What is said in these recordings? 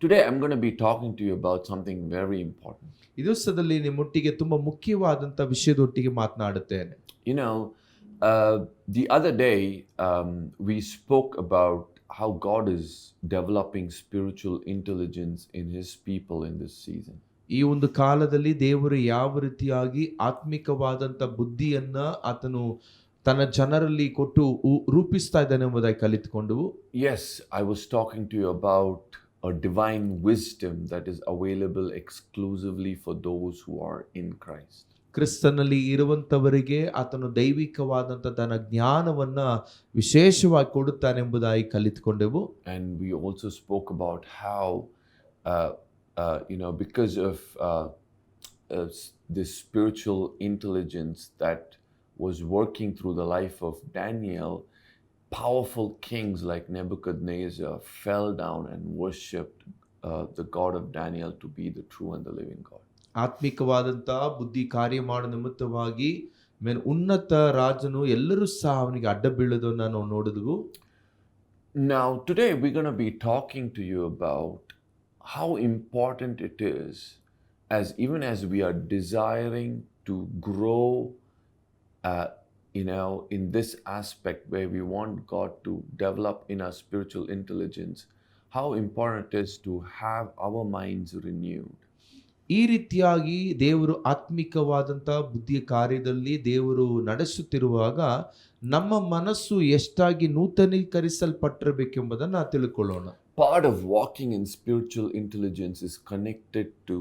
Today I'm going to be talking to you about something very important. ಈ ದಿವಸದಲ್ಲಿ ನಿಮ್ಮೊಟ್ಟಿಗೆ ತುಂಬಾ ಮುಖ್ಯವಾದಂತ ವಿಷಯದೊಟ್ಟಿಗೆ ಮಾತನಾಡುತ್ತೇನೆ. You know, the other day we spoke about how God is developing spiritual intelligence in His people in this season. ಈ ಒಂದು ಕಾಲದಲ್ಲಿ ದೇವರು ಯಾವ ರೀತಿಯಾಗಿ ಆತ್ಮಿಕವಾದಂತ ಬುದ್ಧಿಯನ್ನ ಆತನು ತನ್ನ ಜನರಲ್ಲಿ ಕೊಟ್ಟು ರೂಪಿಸ್ತಾ ಇದ್ದಾನೆ ಎಂಬುದಾಗಿ ಕಲಿತುಕೊಂಡು. Yes, I was talking to you about a divine wisdom that is available exclusively for those who are in Christ. ಕ್ರಿಸ್ತನಲ್ಲಿ ಇರುವಂತವರಿಗೆ ಆತನು ದೈವಿಕವಾದಂತ ತನ್ನ ಜ್ಞಾನವನ್ನ ವಿಶೇಷವಾಗಿ ಕೊಡುತ್ತಾನೆ ಎಂಬುದಾಗಿ ಕಲಿತುಕೊಂಡೆವು. And we also spoke about how because of this spiritual intelligence that was working through the life of Daniel, powerful kings like Nebuchadnezzar fell down and worshipped the God of Daniel to be the true and the living God. ಆತ್ಮಿಕವಾದಂತ ಬುದ್ಧಿ ಕಾರ್ಯ ಮಾಡೋ ನಿಮಿತ್ತವಾಗಿ ಉನ್ನತ ರಾಜನು ಎಲ್ಲರೂ ಸಹ ಅವನಿಗೆ ಅಡ್ಡ ಬೀಳೋದನ್ನ ನಾವು ನೋಡಿದ್ವು. Now today we're going to be talking to you about how important it is, even as we are desiring to grow in this aspect where we want God to develop in our spiritual intelligence, how important it is to have our minds renewed. ಈ ರೀತಿಯಾಗಿ ದೇವರು ಆತ್ಮಿಕವಾದಂಥ ಬುದ್ಧಿಯ ಕಾರ್ಯದಲ್ಲಿ ದೇವರು ನಡೆಸುತ್ತಿರುವಾಗ ನಮ್ಮ ಮನಸ್ಸು ಎಷ್ಟಾಗಿ ನೂತನೀಕರಿಸಲ್ಪಟ್ಟಿರಬೇಕೆಂಬುದನ್ನು ತಿಳ್ಕೊಳ್ಳೋಣ. Part of walking in spiritual intelligence is connected to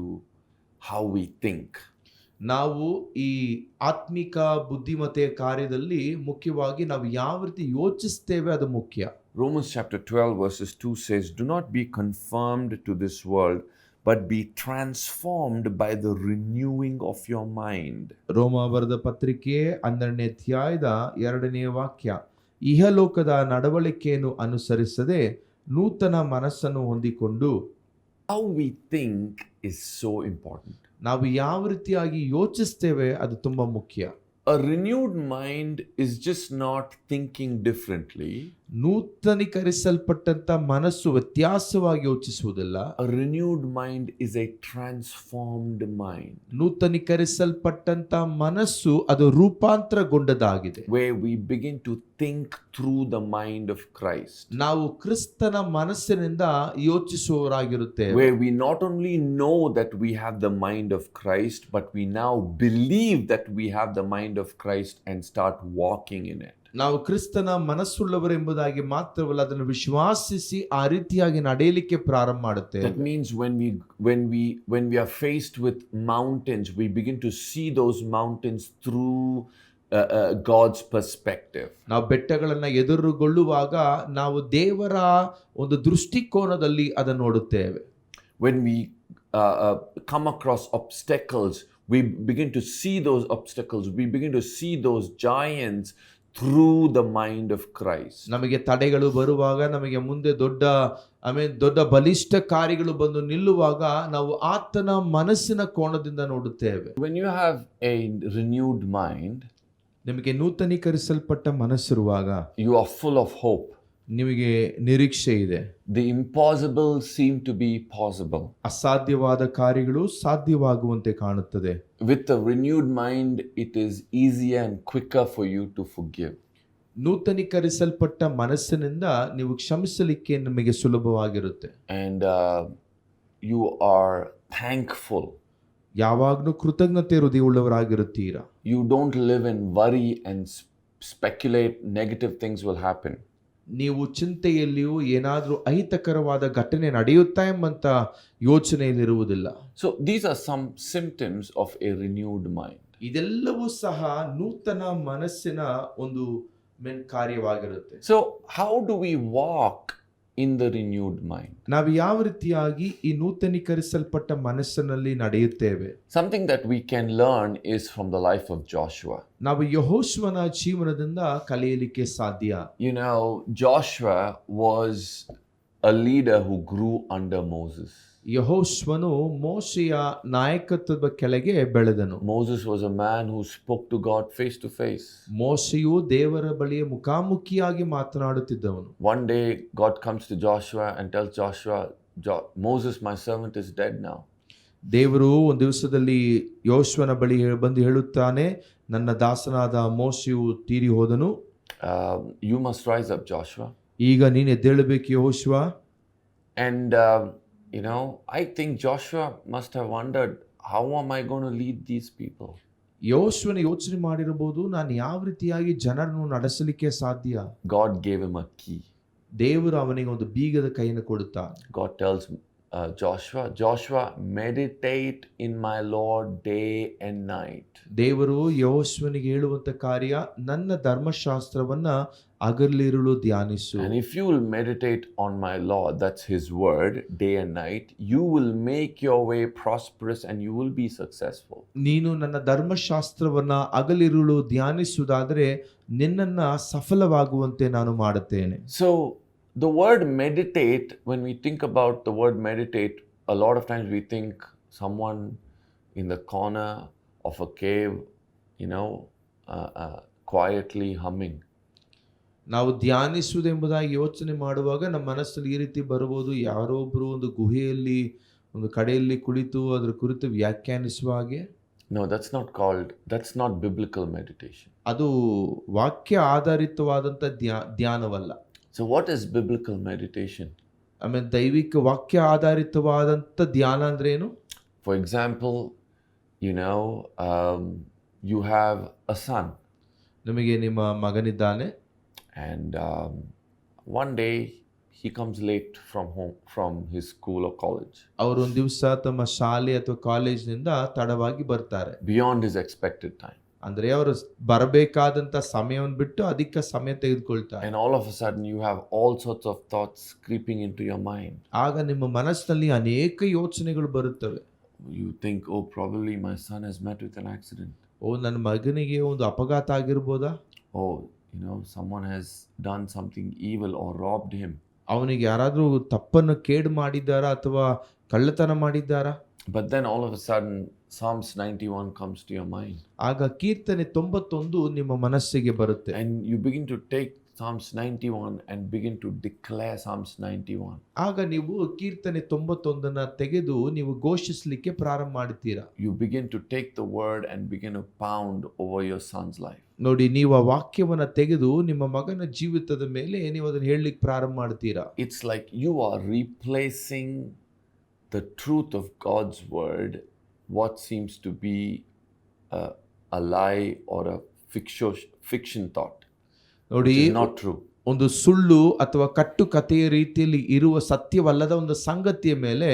how we think. ನಾವು ಈ ಆತ್ಮಿಕ ಬುದ್ಧಿಮತ್ತೆಯ ಕಾರ್ಯದಲ್ಲಿ ಮುಖ್ಯವಾಗಿ ನಾವು ಯಾವ ರೀತಿ ಯೋಚಿಸ್ತೇವೆ ಅದು ಮುಖ್ಯ. Romans chapter 12 verses 2 says, "Do not be conformed to this world, but be transformed by the renewing of your mind." ರೋಮ ಬರೆದ ಪತ್ರಿಕೆ 12ನೇ ಅಧ್ಯಾಯದ 2ನೇ ವಾಕ್ಯ, ಇಹಲೋಕದ ನಡವಳಿಕೆಯನ್ನು ಅನುಸರಿಸದೆ ನೂತನ ಮನಸ್ಸನ್ನು ಹೊಂದಿಕೊಂಡು. How we think is so important. ನಾವು ಯಾವ ರೀತಿಯಾಗಿ ಯೋಚಿಸ್ತೇವೆ ಅದು ತುಂಬಾ ಮುಖ್ಯ. A renewed mind is just not thinking differently. ನೂತನೀಕರಿಸಲ್ಪಟ್ಟಂತ ಮನಸ್ಸು ವ್ಯತ್ಯಾಸವಾಗಿ ಯೋಚಿಸುವುದಿಲ್ಲ. A renewed mind is a transformed mind. ನೂತನೀಕರಿಸಲ್ಪಟ್ಟಂತ ಮನಸ್ಸು ಅದು ರೂಪಾಂತರಗೊಂಡದಾಗಿದೆ. Where we begin to think through the mind of Christ. ನಾವು ಕ್ರಿಸ್ತನ ಮನಸ್ಸಿನಿಂದ ಯೋಚಿಸುವವರಾಗಿರುತ್ತೇವೆ. Where we not only know that we have the mind of Christ, but we now believe that we have the mind of Christ and start walking in it. ನಾವು ಕ್ರಿಸ್ತನ ಮನಸ್ಸುಳ್ಳವರೆಂಬುದಾಗಿ ಮಾತ್ರವಲ್ಲ, ಅದನ್ನು ವಿಶ್ವಾಸಿಸಿ ಆ ರೀತಿಯಾಗಿ ನಡೆಯಲಿಕ್ಕೆ ಪ್ರಾರಂಭ ಮಾಡುತ್ತೇವೆ. That means when we are faced with mountains, we begin to see those mountains through God's perspective. ನಾವು ಬೆಟ್ಟಗಳನ್ನು ಎದುರುಗೊಳ್ಳುವಾಗ ನಾವು ದೇವರ ಒಂದು ದೃಷ್ಟಿಕೋನದಲ್ಲಿ ಅದನ್ನು ನೋಡುತ್ತೇವೆ. When we come across obstacles, we begin to see those obstacles, we begin to see those giants through the mind of Christ. ನಮಗೆ ತಡೆಗಳು ಬರುವಾಗ, ನಮಗೆ ಮುಂದೆ ದೊಡ್ಡ ಬಲಿಷ್ಠ ಕಾರ್ಯಗಳು ಬಂದು ನಿಲ್ಲುವಾಗ ನಾವು ಆತನ ಮನಸ್ಸಿನ ಕೋಣದಿಂದ ನೋಡುತ್ತೇವೆ. When you have a renewed mind, ನಿಮಗೆ ನೂತನೀಕರಿಸಲ್ಪಟ್ಟ ಮನಸ್ಸಿರುವಾಗ, you are full of hope. ನಿಮಗೆ ನಿರೀಕ್ಷೆ ಇದೆ. The impossible seem to be possible. ಅಸಾಧ್ಯವಾದ ಕಾರ್ಯಗಳು ಸಾಧ್ಯವಾಗುವಂತೆ ಕಾಣುತ್ತದೆ. With a renewed mind, it is easier and quicker for you to forgive. ನೂತನೀಕರಿಸಲ್ಪಟ್ಟ ಮನಸ್ಸಿನಿಂದ ನೀವು ಕ್ಷಮಿಸಲಿಕ್ಕೆ ನಿಮಗೆ ಸುಲಭವಾಗಿರುತ್ತೆ. And you are thankful. ಯಾವಾಗಲೂ ಕೃತಜ್ಞತೆ ಹೃದಯವುಳ್ಳವರಾಗಿರುತ್ತೀರಾ. You don't live in worry and speculate negative things will happen. ನೀವು ಚಿಂತೆಯಲ್ಲಿಯೂ ಏನಾದರೂ ಅಹಿತಕರವಾದ ಘಟನೆ ನಡೆಯುತ್ತಾ ಎಂಬಂತ ಯೋಚನೆಯಲ್ಲಿರುವುದಿಲ್ಲ. So these are some symptoms of a renewed mind. ಇದೆಲ್ಲವೂ ಸಹ ನೂತನ ಮನಸ್ಸಿನ ಒಂದು ಕಾರ್ಯವಾಗಿರುತ್ತೆ. So how do we walk in the renewed mind? ನಾವು ಯಾವ ರೀತಿಯಾಗಿ ಈ ನೂತನೀಕರಿಸಲ್ಪಟ್ಟ ಮನಸ್ಸಿನಲ್ಲಿ ನಡೆಯುತ್ತೇವೆ? Something that we can learn is from the life of Joshua. ನಾವು ಯೆಹೋಶುವನ ಜೀವನದಿಂದ ಕಲಿಯಲಿಕ್ಕೆ ಸಾಧ್ಯ. You know, Joshua was a leader who grew under Moses. ಯೆಹೋಶುವನು ಮೋಶೆಯ ನಾಯಕತ್ವದ ಕೆಳಗೆ ಬೆಳೆದನು. Moses was a man who spoke to God face to face. ಮೋಶೆಯು ದೇವರ ಬಳಿಯ ಮುಖಾಮುಖಿಯಾಗಿ ಮಾತನಾಡುತ್ತಿದ್ದವನು. One day God comes to Joshua and tells Joshua, Moses, my servant, is dead now. ದೇವರು ಒಂದು ದಿವಸದಲ್ಲಿ ಯೋಶುವನ ಬಳಿ ಬಂದು ಹೇಳುತ್ತಾನೆ, ನನ್ನ ದಾಸನಾದ ಮೋಶೆಯು ತೀರಿ ಹೋದನು. You must rise up, Joshua. ಈಗ ನೀನು ಎದ್ದೇಳಬೇಕು ಯೆಹೋಶುವ. And I think Joshua must have wondered, how am I going to lead these people? ಯೆಹೋಶುವನ ಯೋಚನೆ ಮಾಡಿರಬಹುದು, ನಾನು ಯಾವ ರೀತಿಯಾಗಿ ಜನರನ್ನು ನಡೆಸಲಿಕ್ಕೆ ಸಾಧ್ಯ. God gave him a key. ದೇವರು ಅವನಿಗೆ ಒಂದು ಬೀಗದ ಕೈಯನ್ನು ಕೊಡುತ್ತಾನೆ. God tells Joshua, meditate in my Lord day and night. ದೇವರು ಯೆಹೋಶುವನಿಗೆ ಹೇಳುವಂತ ಕಾರ್ಯ, ನನ್ನ ಧರ್ಮಶಾಸ್ತ್ರವನ್ನ ಹಗಲಿರುಳು ಧ್ಯಾನಿಸು. And if you will meditate on my law, that's his word, day and night, you will make your way prosperous and you will be successful. ನೀನು ನನ್ನ ಧರ್ಮಶಾಸ್ತ್ರವನ್ನ ಹಗಲಿರುಳು ಧ್ಯಾನಿಸುವುದಾದರೆ ನಿನ್ನನ್ನ ಸಫಲವಾಗುವಂತೆ ನಾನು ಮಾಡುತ್ತೇನೆ. So the word meditate, when we think about the word meditate, a lot of times we think someone in the corner of a cave, quietly humming. ನಾವು ಧ್ಯಾನಿಸುವುದೆಂಬುದಾಗಿ ಯೋಚನೆ ಮಾಡುವಾಗ ನಮ್ಮ ಮನಸ್ಸಲ್ಲಿ ಈ ರೀತಿ ಬರಬಹುದು, ಯಾರೋ ಒಬ್ಬರು ಒಂದು ಗುಹೆಯಲ್ಲಿ ಒಂದು ಕಡೆಯಲ್ಲಿ ಕುಳಿತು ಅದರ ಕುರಿತು ವ್ಯಾಖ್ಯಾನಿಸುವ ಹಾಗೆ. No, that's not biblical meditation. ಅದು ವಾಕ್ಯ ಆಧಾರಿತವಾದಂಥ ಧ್ಯಾನವಲ್ಲ. So what is biblical meditation? ಆಮೇಲೆ ದೈವಿಕ ವಾಕ್ಯ ಆಧಾರಿತವಾದಂಥ ಧ್ಯಾನ ಅಂದ್ರೆ ಏನು? For example, you have a son. ನಿಮಗೆ ನಿಮ್ಮ ಮಗನಿದ್ದಾನೆ. And one day he comes late from his school or college. ಅವರು ಒಂದು ದಿವಸ ತಮ್ಮ ಶಾಲೆ ಅಥವಾ ಕಾಲೇಜಿನಿಂದ ತಡವಾಗಿ ಬರ್ತಾರೆ. Beyond his expected time. ಅಂದ್ರೆ ಅವರು ಬರಬೇಕಾದಂತ ಸಮಯವನ್ನು ಬಿಟ್ಟು ಅಧಿಕ ಸಮಯ ತೆಗೆದುಕೊಳ್ತಾರೆ. And all of a sudden you have all sorts of thoughts creeping into your mind. ಆಗ ನಿಮ್ಮ ಮನಸ್ಸಿನಲ್ಲಿ ಅನೇಕ ಯೋಚನೆಗಳು ಬರುತ್ತವೆ. You think, oh, probably my son has met with an accident. ನನ್ನ ಮಗನಿಗೆ ಒಂದು ಅಪಘಾತ ಆಗಿರ್ಬೋದಾ? Oh, someone has done something evil or robbed him. ಅವನಿಗೆ ಯಾರಾದರೂ ತಪ್ಪನ್ನು ಕೇಡು ಮಾಡಿದ್ದಾರಾ ಅಥವಾ ಕಳ್ಳತನ ಮಾಡಿದ್ದಾರಾ? But then all of a sudden Psalms 91 comes to your mind. ಆಗ ಕೀರ್ತನೆ 91 ನಿಮ್ಮ ಮನಸ್ಸಿಗೆ ಬರುತ್ತೆ. And you begin to take Psalms 91 and begin to declare Psalms 91. ಆಗ ನೀವು ಕೀರ್ತನೆ 91ನ್ನ ತೆಗೆದು ನೀವು ಘೋಷಿಸಲಿಕ್ಕೆ ಪ್ರಾರಂಭ ಮಾಡುತ್ತೀರಾ. You begin to take the word and begin to pound over your son's life. ನೋಡಿ, ನೀವು ಆ ವಾಕ್ಯವನ್ನು ತೆಗೆದು ನಿಮ್ಮ ಮಗನ ಜೀವಿತದ ಮೇಲೆ ನೀವು ಅದನ್ನು ಹೇಳಲಿಕ್ಕೆ ಪ್ರಾರಂಭ ಮಾಡ್ತೀರಾ. It's like you are replacing the truth of God's word, what seems to be a lie or a fiction thought. ನೋಡಿ, not true. ಒಂದು ಸುಳ್ಳು ಅಥವಾ ಕಟ್ಟು ಕಥೆಯ ರೀತಿಯಲ್ಲಿ ಇರುವ ಸತ್ಯವಲ್ಲದ ಒಂದು ಸಂಗತಿಯ ಮೇಲೆ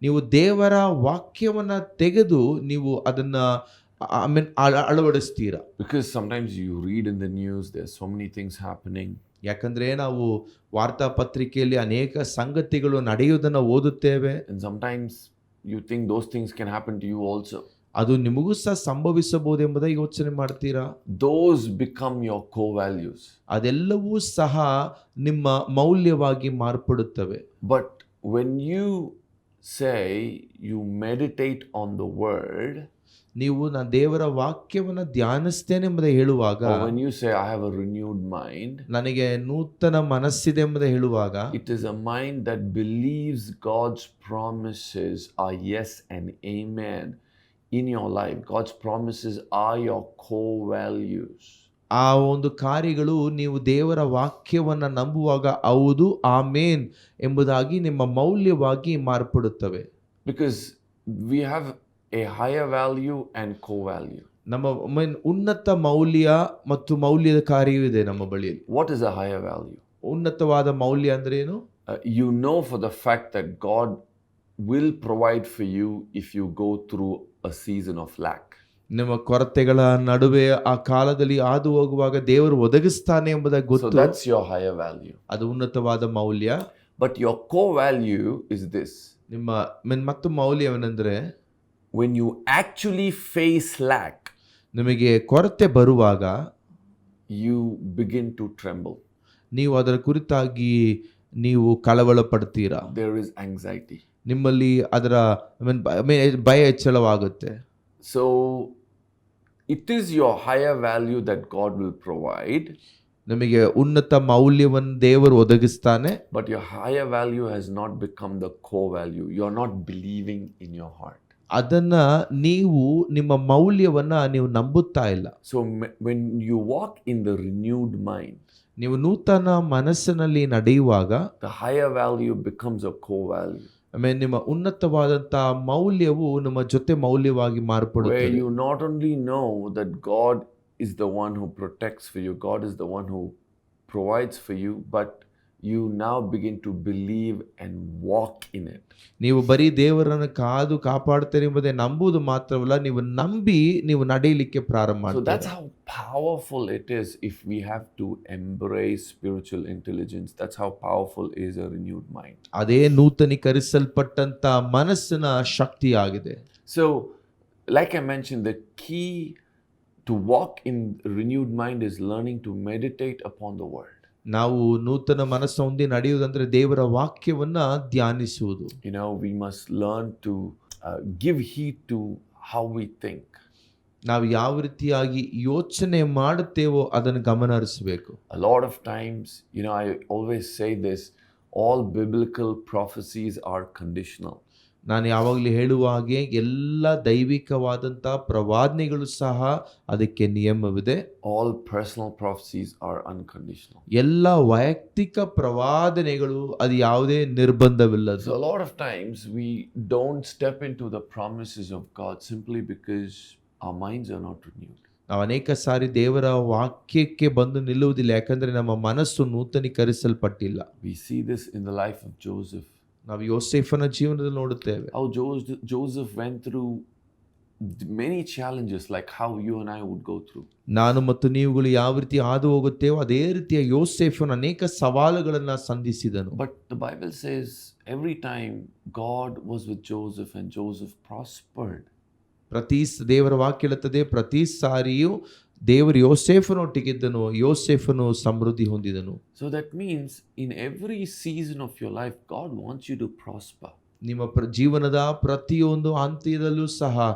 ನೀವು ದೇವರ ವಾಕ್ಯವನ್ನ ತೆಗೆದು ನೀವು ಅದನ್ನ ಅಳವಡಿಸ್ತೀರಾ. Because sometimes you read in the news, there's so many things happening. ಯಾಕಂದ್ರೆ ನಾವು ವಾರ್ತಾಪತ್ರಿಕೆಯಲ್ಲಿ ಅನೇಕ ಸಂಗತಿಗಳು ನಡೆಯುವುದನ್ನು ಓದುತ್ತೇವೆ. And sometimes you think those things can happen to you also. ಅದು ನಿಮಗೂ ಸಹ ಸಂಭವಿಸಬಹುದೆಂಬುದಾಗಿ ಯೋಚನೆ ಮಾಡ್ತೀರಾ. Those become your core values. ಅದೆಲ್ಲವೂ ಸಹ ನಿಮ್ಮ ಮೌಲ್ಯವಾಗಿ ಮಾರ್ಪಡುತ್ತವೆ. But when you say you meditate on the word, ನೀವು ನಾನು ದೇವರ ವಾಕ್ಯವನ್ನು ಧ್ಯಾನಿಸ್ತೇನೆ ಎಂಬುದಾಗಿ ಹೇಳುವಾಗ, or when you say I have a renewed mind, ನನಗೆ ನೂತನ ಮನಸ್ಸಿದೆ ಎಂಬುದಾಗಿ ಹೇಳುವಾಗ, it is a mind that believes God's promises are yes and amen in your life. God's promises are your core values. ಆ ಒಂದು ಕಾರ್ಯಗಳು ನೀವು ದೇವರ ವಾಕ್ಯವನ್ನು ನಂಬುವಾಗ ಹೌದು ಆಮೇನ್ ಎಂಬುದಾಗಿ ನಿಮ್ಮ ಮೌಲ್ಯವಾಗಿ ಮಾರ್ಪಡುತ್ತವೆ. Because we have a higher value and core value. ನಮ್ಮ ಉನ್ನತ ಮೌಲ್ಯ ಮತ್ತು ಮೌಲ್ಯದ ಕಾರ್ಯವಿದೆ ನಮ್ಮ ಬಳಿಯಲ್ಲಿ. What is a higher value? ಉನ್ನತವಾದ ಮೌಲ್ಯ ಅಂದ್ರೆ ಏನು? You know for the fact that God will provide for you if you go through a season of lack. ನಿಮ್ಮ ಕೊರತೆಗಳ ನಡುವೆ ಆ ಕಾಲದಲ್ಲಿ ಹಾದು ಹೋಗುವಾಗ ದೇವರು ಒದಗಿಸ್ತಾನೆ ಎಂಬುದಾಗಿ ಗೊತ್ತು. So that's your higher value. ಅದು ಉನ್ನತವಾದ ಮೌಲ್ಯ. But your core value is this. ನಿಮ್ಮ ಮತ್ತು ಮೌಲ್ಯವೇನೆಂದರೆ, when you actually face lack, ನಿಮಗೆ ಕೊರತೆ ಬರುವಾಗ you begin to tremble. ನೀವು ಅದರ ಕುರಿತಾಗಿ ನೀವು ಕಳವಳ ಪಡ್ತೀರಾ. There is anxiety. ನಿಮ್ಮಲ್ಲಿ ಅದರ ಭಯ ಹೆಚ್ಚಳವಾಗುತ್ತೆ. So it is your higher value that God will provide. ನಮಗೆ ಉನ್ನತ ಮೌಲ್ಯವನ್ನು ದೇವರು ಒದಗಿಸ್ತಾನೆ. but your higher value has not become the core value. You're not believing in your heart. ಅದನ್ನ ನೀವು ನಿಮ್ಮ ಮೌಲ್ಯವನ್ನ ನೀವು ನಂಬುತ್ತಾ ಇಲ್ಲ. So when you walk in the renewed mind, ನೀವು ನೂತನ ಮನಸ್ಸಿನಲ್ಲಿ ನಡೆಯುವಾಗ the higher value becomes a core value. ಆಮೇಲೆ ನಿಮ್ಮ ಉನ್ನತವಾದಂತಹ ಮೌಲ್ಯವು ನಿಮ್ಮ ಜೊತೆ ಮೌಲ್ಯವಾಗಿ Where ಮಾರ್ಪಡುತ್ತದೆ. you not only know that God is the one who protects for you, God is the one who provides for you, but you now begin to believe and walk in it. ನೀವು ಬರೀ ದೇವರನ್ನು ಕಾದು ಕಾಪಾಡ್ತಾರೆ ಎಂಬುದೇ ನಂಬುವುದು ಮಾತ್ರವಲ್ಲ, ನೀವು ನಂಬಿ ನೀವು ನಡೆಯಲಿಕ್ಕೆ ಪ್ರಾರಂಭ So that's ಮಾಡ್ತೀರಾ. how powerful it is if we have to embrace spiritual intelligence. That's how powerful is a renewed mind. ಅದೇ ನೂತನೀಕರಿಸಲ್ಪಟ್ಟಂತ ಮನಸ್ಸಿನ ಶಕ್ತಿಯಾಗಿದೆ. So, like I mentioned, the key to walk in renewed mind is learning to meditate upon the word. ನಾವು ನೂತನ ಮನಸ್ಸು ಹೊಂದಿ ನಡೆಯುವುದಂದ್ರೆ ದೇವರ ವಾಕ್ಯವನ್ನ ಧ್ಯಾನಿಸುವುದು. You know, we must learn to give heed to how we think. ನಾವು ಯಾವ ರೀತಿಯಾಗಿ ಯೋಚನೆ ಮಾಡುತ್ತೇವೋ ಅದನ್ನು ಗಮನ ಹರಿಸಬೇಕು. A lot of times, you know, I always say this, all biblical prophecies are conditional. ನಾನು ಯಾವಾಗಲೂ ಹೇಳುವ ಹಾಗೆ ಎಲ್ಲ ದೈವಿಕವಾದಂಥ ಪ್ರವಾದನೆಗಳು ಸಹ ಅದಕ್ಕೆ ನಿಯಮವಿದೆ. All personal prophecies are unconditional. ಎಲ್ಲ ವೈಯಕ್ತಿಕ ಪ್ರವಾದನೆಗಳು ಅದು ಯಾವುದೇ ನಿರ್ಬಂಧವಿಲ್ಲದು. So a lot of times we don't step into the promises of God simply because our minds are not renewed. ನಾವು ಅನೇಕ ಸಾರಿ ದೇವರ ವಾಕ್ಯಕ್ಕೆ ಬಂದು ನಿಲ್ಲುವುದಿಲ್ಲ, ಯಾಕಂದ್ರೆ ನಮ್ಮ ಮನಸ್ಸು ನೂತನೀಕರಿಸಲ್ಪಟ್ಟಿಲ್ಲ. We see this in the life of Joseph. ನಾವು ಯೋಸೇಫನ ಜೀವನದಲ್ಲಿ ನೋಡುತ್ತೇವೆ. How Joseph went through many challenges like how you and I would go through. ನಾನು ಮತ್ತು ನೀವುಗಳು ಯಾವ ರೀತಿ ಹಾದು ಹೋಗುತ್ತೇವೋ ಅದೇ ರೀತಿಯ ಯೋಸೇಫನ ಅನೇಕ ಸವಾಲುಗಳನ್ನು ಸಂಧಿಸಿದನು. But the Bible says every time God was with Joseph and Joseph prospered. ದೇವರ ವಾಕ್ಯ ಹೇಳುತ್ತದೆ, ಪ್ರತಿ ಸಾರಿಯೂ ದೇವರು ಯೋಸೇಫನೊಟ್ಟಿಗಿದ್ದನು, ಯೋಸೇಫನು ಸಮೃದ್ಧಿ ಹೊಂದಿದನು. So that means in every season of your life God wants you to prosper. ನಿಮ್ಮ ಜೀವನದ ಪ್ರತಿಯೊಂದು ಹಂತದಲ್ಲೂ ಸಹ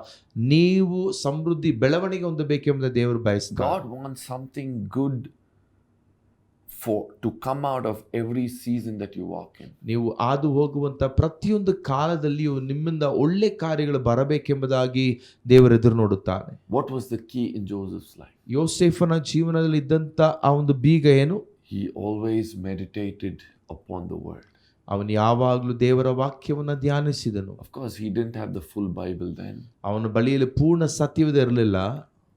ನೀವು ಸಮೃದ್ಧಿ ಬೆಳವಣಿಗೆ ಹೊಂದಬೇಕೆಂಬುದು ದೇವರು ಬಯಸ್ತಾರೆ. God wants something good to come out of every season that you walk in. ನೀವು ಹಾದು ಹೋಗುವಂತ ಪ್ರತಿಯೊಂದು ಕಾಲದಲ್ಲಿಯೂ ನಿಮ್ಮಿಂದ ಒಳ್ಳೆ ಕಾರ್ಯಗಳು ಬರಬೇಕೆಂಬುದಾಗಿ ದೇವರು ಎದುರು ನೋಡುತ್ತಾನೆ. What was the key in Joseph's life? ಯೋಸೇಫನ ಜೀವನದಲ್ಲಿ ಇದ್ದಂತ ಆ ಒಂದು ಬೀಗ ಏನು? He always meditated upon the word. ಅವನು ಯಾವಾಗಲೂ ದೇವರ ವಾಕ್ಯವನ್ನ ಧ್ಯಾನಿಸಿದನು. Of course, he didn't have the full Bible then. ಅವನ ಬಳಿಯಲ್ಲಿ ಪೂರ್ಣ ಸತ್ಯವಿರಲಿಲ್ಲ.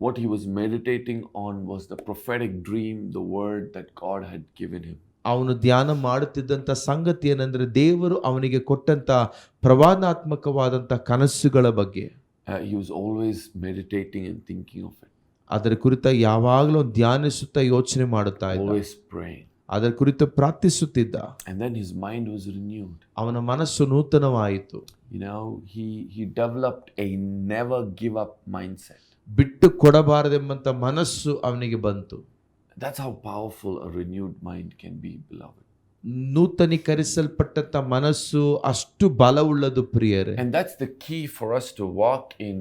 What he was meditating on was the prophetic dream, the word that God had given him. ಅವನು ಧ್ಯಾನ ಮಾಡುತ್ತಿದ್ದಂಥ ಸಂಗತಿ ಏನಂದ್ರೆ ದೇವರು ಅವನಿಗೆ ಕೊಟ್ಟಂತ ಪ್ರವಾದಾತ್ಮಕವಾದಂಥ ಕನಸುಗಳ ಬಗ್ಗೆ. He was always meditating and thinking of it. ಅದರ ಕುರಿತ ಯಾವಾಗಲೂ ಧ್ಯಾನಿಸುತ್ತಾ ಯೋಚನೆ ಮಾಡುತ್ತಾ ಇದ್ದ. Always praying. ಅದರ ಕುರಿತು ಪ್ರಾರ್ಥಿಸುತ್ತಿದ್ದ. And then his mind was renewed. ಅವನ ಮನಸ್ಸು ನೂತನವಾಯಿತು. You know, he developed a never give up mindset. ಬಿಟ್ಟು ಕೊಡಬಾರದೆಂಬಂತ ಮನಸ್ಸು ಅವನಿಗೆ ಬಂತು. That's how powerful a renewed mind can be, beloved. ನೂತನೀಕರಿಸಲ್ಪಟ್ಟಂತ ಮನಸ್ಸು ಅಷ್ಟು ಬಲವುಳ್ಳದು ಪ್ರಿಯರೇ. And that's the key for us to walk in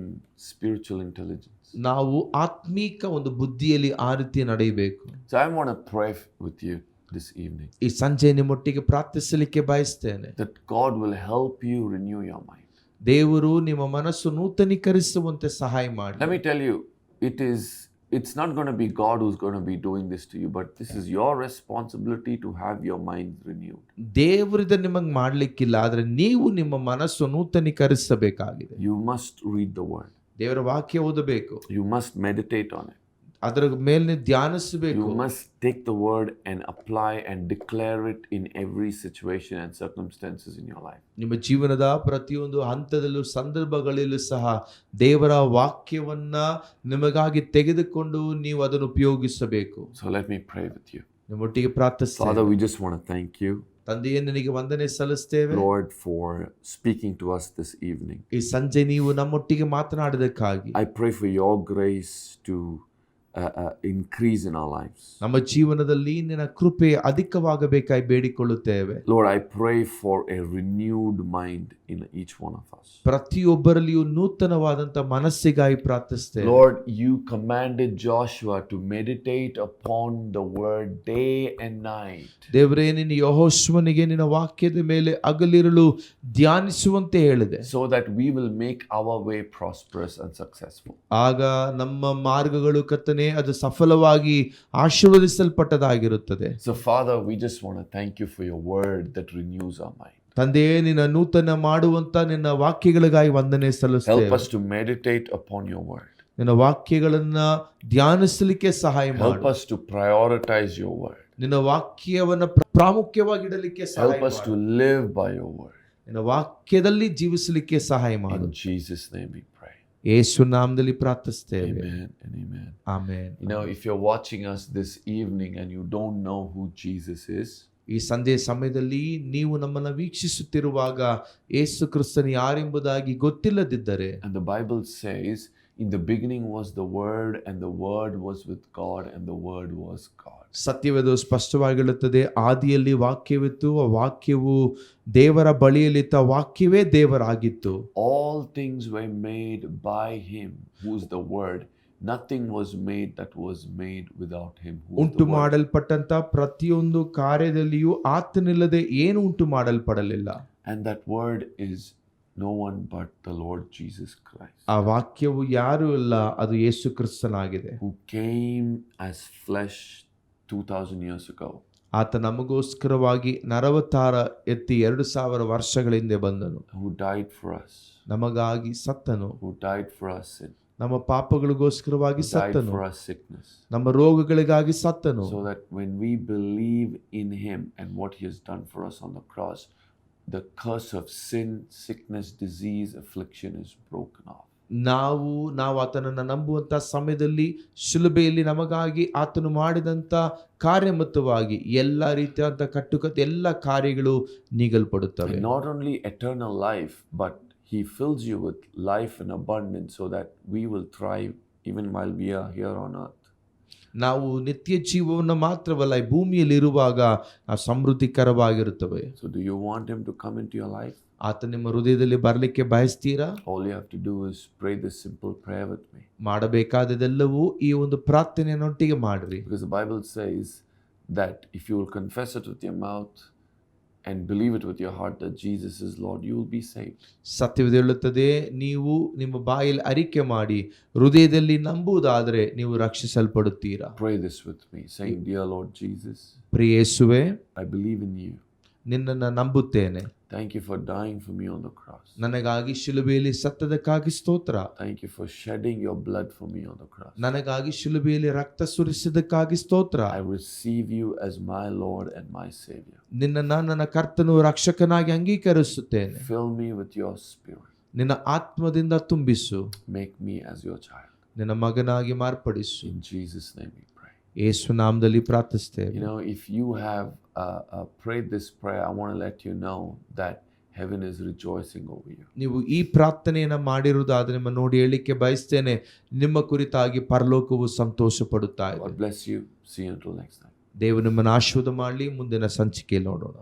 spiritual intelligence. ನಾವು ಆತ್ಮೀಕ ಒಂದು ಬುದ್ಧಿಯಲ್ಲಿ ಆ ರೀತಿ ನಡೆಯಬೇಕು. So I want to pray with you this evening. ಈ ಸಂಜೆ ನಿಮ್ಮೊಟ್ಟಿಗೆ ಪ್ರಾರ್ಥಿಸಲಿಕ್ಕೆ ಬಯಸ್ತೇನೆ. That God will help you renew your mind. ದೇವರು ನಿಮ್ಮ ಮನಸ್ಸು ನೂತನೀಕರಿಸುವಂತೆ ಸಹಾಯ ಮಾಡಿ. Let me tell you, it's not going to be God who's going to be doing this to you, but this is your responsibility to have your mind renewed. ದೇವರಿಂದ ನಿಮಗೆ ಮಾಡಲಿಕ್ಕಿಲ್ಲ, ಆದರೆ ನೀವು ನಿಮ್ಮ ಮನಸ್ಸು ನೂತನೀಕರಿಸಬೇಕಾಗಿದೆ. You must read the word. ದೇವರ ವಾಕ್ಯ ಓದಬೇಕು. You must meditate on it. ಅದರ ಮೇಲೆ ಧ್ಯಾನಿಸಬೇಕು. You must take the word and apply and declare it in every situation and circumstances in your life. ನಿಮ್ಮ ಜೀವನದ ಪ್ರತಿಯೊಂದು ಹಂತದಲ್ಲೂ ಸಂದರ್ಭಗಳಲ್ಲೂ ಸಹ ದೇವರ ವಾಕ್ಯವನ್ನ ನಿಮಗಾಗಿ ತೆಗೆದುಕೊಂಡು ನೀವು ಅದನ್ನು ಉಪಯೋಗಿಸಬೇಕು. So let me pray with you. ನಿಮ್ಮೊಟ್ಟಿಗೆ ಪ್ರಾರ್ಥಿಸ್ತೇನೆ. Father, we just want to thank you. ತಂದೆಯೇ, ನಿನಗೆ ವಂದನೆ ಸಲ್ಲಿಸ್ತೇವೆ Lord, for speaking to us this evening. ಈ ಸಂಜೆ ನೀವು ನಮ್ಮೊಟ್ಟಿಗೆ ಮಾತನಾಡಿದಕ್ಕಾಗಿ. I pray for your grace to increase in our lives. ನಮ್ಮ ಜೀವನದಲ್ಲಿ ನಿನ್ನ ಕೃಪೆ ಅಧಿಕವಾಗಬೇಕಾಗಿ ಬೇಡಿಕೊಳ್ಳುತ್ತೇವೆ. Lord, I pray for a renewed mind in each one of us. ಪ್ರತಿಯೊಬ್ಬರಲ್ಲಿಯೂ ನೂತನವಾದಂತ ಮನಸ್ಸಿಗಾಗಿ ಪ್ರಾರ್ಥಿಸ್ತೇವೆ. Lord, you commanded Joshua to meditate upon the word day and night. ದೇವರೇ, ನೀನು ಯೆಹೋಶುವನಿಗೆ ನಿನ್ನ ವಾಕ್ಯದ ಮೇಲೆ ಹಗಲಿರುಳು ಧ್ಯಾನಿಸುವಂತೆ ಹೇಳಿದೆ. So that we will make our way prosperous and successful. ಆಗ ನಮ್ಮ ಮಾರ್ಗಗಳು ಕರ್ತನೇ ಅದು ಸಫಲವಾಗಿ ಆಶೀರ್ವದಿಸಲ್ಪಟ್ಟದಾಗಿರುತ್ತದೆ. So Father, we just want to thank you for your word that renews our mind. ತಂದೆಯೇ, ನಿನ್ನ ನೂತನ ಮಾಡುವಂತ ನಿನ್ನ ವಾಕ್ಯಗಳಿಗಾಗಿ ವಂದನೆ ಸಲ್ಲಿಸುತ್ತೇವೆ. Help us to meditate upon your word. ನಿನ್ನ ವಾಕ್ಯಗಳನ್ನ ಧ್ಯಾನಿಸಲಿಕ್ಕೆ ಸಹಾಯ ಮಾಡು. Help us to prioritize your word. ನಿನ್ನ ವಾಕ್ಯವನ್ನ ಪ್ರಾಮುಖ್ಯವಾಗಿ ಇಡಲಿಕ್ಕೆ ಸಹಾಯ Help us to live by your word. ನಿನ್ನ ವಾಕ್ಯದಲ್ಲಿ ಜೀವಿಸಲಿಕ್ಕೆ ಸಹಾಯ ಮಾಡು. In Jesus' name we pray. ಯೇಸು ನಾಮದಲ್ಲಿ ಪ್ರಾರ್ಥಿಸುತ್ತೇವೆ. Amen and amen. Amen. You know, if you're watching us this evening and you don't know who Jesus is, ಈ ಸಂಧ್ಯೆ ಸಮಯದಲ್ಲಿ ನೀವು ನಮ್ಮನ್ನು ವೀಕ್ಷಿಸುತ್ತಿರುವಾಗ ಯೇಸು ಕ್ರಿಸ್ತನು ಯಾರೆಂಬುದಾಗಿ ಗೊತ್ತಿಲ್ಲದಿದ್ದರೆ, and the Bible says, in the beginning was the Word, and the Word was with God, and the Word was God. ಸತ್ಯವೇದ ಸ್ಪಷ್ಟವಾಗಿ ಹೇಳುತ್ತದೆ, ಆದಿಯಲ್ಲಿ ವಾಕ್ಯವಿತ್ತು, ಆ ವಾಕ್ಯವು ದೇವರ ಬಳಿಯಲ್ಲಿದ್ದ, ವಾಕ್ಯವೇ ದೇವರಾಗಿತ್ತು. All things were made by Him, who is the Word. Nothing was made that was made without Him. ಉಂಟು ಮಾಡಲ್ಪಟ್ಟಂತ ಪ್ರತಿಯೊಂದು ಕಾರ್ಯದಲ್ಲಿಯೂ ಆತನಿಲ್ಲದೆ ಏನು ಉಂಟು ಮಾಡಲ್ಪಡಲಿಲ್ಲ. And that Word is no one but the Lord Jesus Christ. ಆ ವಾಕ್ಯವು ಯಾರು ಇಲ್ಲ, ಅದು ಯೇಸು ಕ್ರಿಸ್ತನಾಗಿದೆ. Who came as flesh 2000 years ago. ಆತ ನಮಗೋಸ್ಕರವಾಗಿ ನರವತಾರ ಎತ್ತಿ 2000 ವರ್ಷಗಳ ಹಿಂದೆ ಬಂದನು. Who died for us. ನಮಗಾಗಿ ಸತ್ತನು. Who died for our sin. ನಮ್ಮ ಪಾಪಗಳಿಗೋಸ್ಕರವಾಗಿ ಸತ್ತನು. For our sickness. ನಮ್ಮ ರೋಗಗಳಿಗಾಗಿ ಸತ್ತನು. So that when we believe in Him and what He has done for us on the cross, the curse of sin, sickness, disease, affliction is broken off. ನಾವು ಆತನನ್ನು ನಂಬುವಂತ ಸಮಯದಲ್ಲಿ ಶಿಲುಬೆಯಲ್ಲಿ ನಮಗಾಗಿ ಆತನು ಮಾಡಿದಂತ ಕಾರ್ಯಮತ್ತವಾಗಿ ಎಲ್ಲ ರೀತಿಯಾದಂತ ಕಟ್ಟುಕತೆ ಎಲ್ಲ ಕಾರ್ಯಗಳು ನೀಗಲ್ಪಡುತ್ತವೆ. And not only eternal life, but He fills you with life in abundance so that we will thrive even while we are here on earth. ನಾವು ನಿತ್ಯ ಜೀವವನ್ನು ಮಾತ್ರವಲ್ಲ, ಈ ಭೂಮಿಯಲ್ಲಿ ಇರುವಾಗ ನಾವು ಸಮೃದ್ಧಿಕರವಾಗಿರುತ್ತವೆ. So do you want Him to come into your life? ಆತ ನಿಮ್ಮ ಹೃದಯದಲ್ಲಿ ಬರಲಿಕ್ಕೆ ಬಯಸ್ತೀರಾ? All you have to do is pray this simple prayer with me. ಮಾಡಬೇಕಾದದೆಲ್ಲವೂ ಈ ಒಂದು ಪ್ರಾರ್ಥನೆಯನ್ನೊಟ್ಟಿಗೆ ಮಾಡಿರಿ. Because the Bible says that if you will confess it with your mouth and believe it with your heart that Jesus is Lord, you will be saved. ಸತ್ಯವೇದ ಹೇಳುತ್ತದೆ, ನೀವು ನಿಮ್ಮ ಬಾಯಲ್ಲಿ ಅರಿಕೆ ಮಾಡಿ ಹೃದಯದಲ್ಲಿ ನಂಬುವುದಾದರೆ ನೀವು ರಕ್ಷಿಸಲ್ಪಡುತ್ತೀರಾ. Pray this with me, saying, Dear Lord Jesus, ಪ್ರಿಯ ಯೇಸುವೇ, I believe in you. ನಿನ್ನನ್ನು ನಂಬುತ್ತೇನೆ. Thank you for dying for me on the cross. ನನಗಾಗಿ ಶಿಲುಬೆಯಲ್ಲಿ ಸತ್ತದಕ್ಕಾಗಿ ಸ್ತೋತ್ರ. Thank you for shedding your blood for me on the cross. ನನಗಾಗಿ ಶಿಲುಬೆಯಲ್ಲಿ ರಕ್ತ ಸುರಿಸಿದ್ದಕ್ಕಾಗಿ ಸ್ತೋತ್ರ. I receive you as my Lord and my Savior. ನಿನ್ನನ್ನು ನನ್ನ ಕರ್ತನು ರಕ್ಷಕನಾಗಿ ಅಂಗೀಕರಿಸುತ್ತೇನೆ. Fill me with your spirit. ನಿನ್ನ ಆತ್ಮದಿಂದ ತುಂಬಿಸು. Make me as your child. ನಿನ್ನ ಮಗನಾಗಿ ಮಾರ್ಪಡಿಸು. In Jesus' name we pray. ಯೇಸು ನಾಮದಲ್ಲಿ ಪ್ರಾರ್ಥಿಸುತ್ತೇವೆ. You know, if you have prayed this prayer, I want to let you know that heaven is rejoicing over you. ನೀವು ಈ ಪ್ರಾರ್ಥನೆಯನ್ನು ಮಾಡಿರುವುದಾದರೆ ನಿಮ್ಮ ನೋಡಿ ಹೇಳಿಕ್ಕೆ ಬಯಸ್ತೇನೆ, ನಿಮ್ಮ ಕುರಿತಾಗಿ ಪರಲೋಕವು ಸಂತೋಷ ಪಡುತ್ತಾ ಇದೆ. God bless you. See you until next time. ದೇವರು ನಿಮ್ಮನ್ನು ಆಶೀರ್ವಾದ ಮಾಡಲಿ. ಮುಂದಿನ ಸಂಚಿಕೆಯಲ್ಲಿ ನೋಡೋಣ.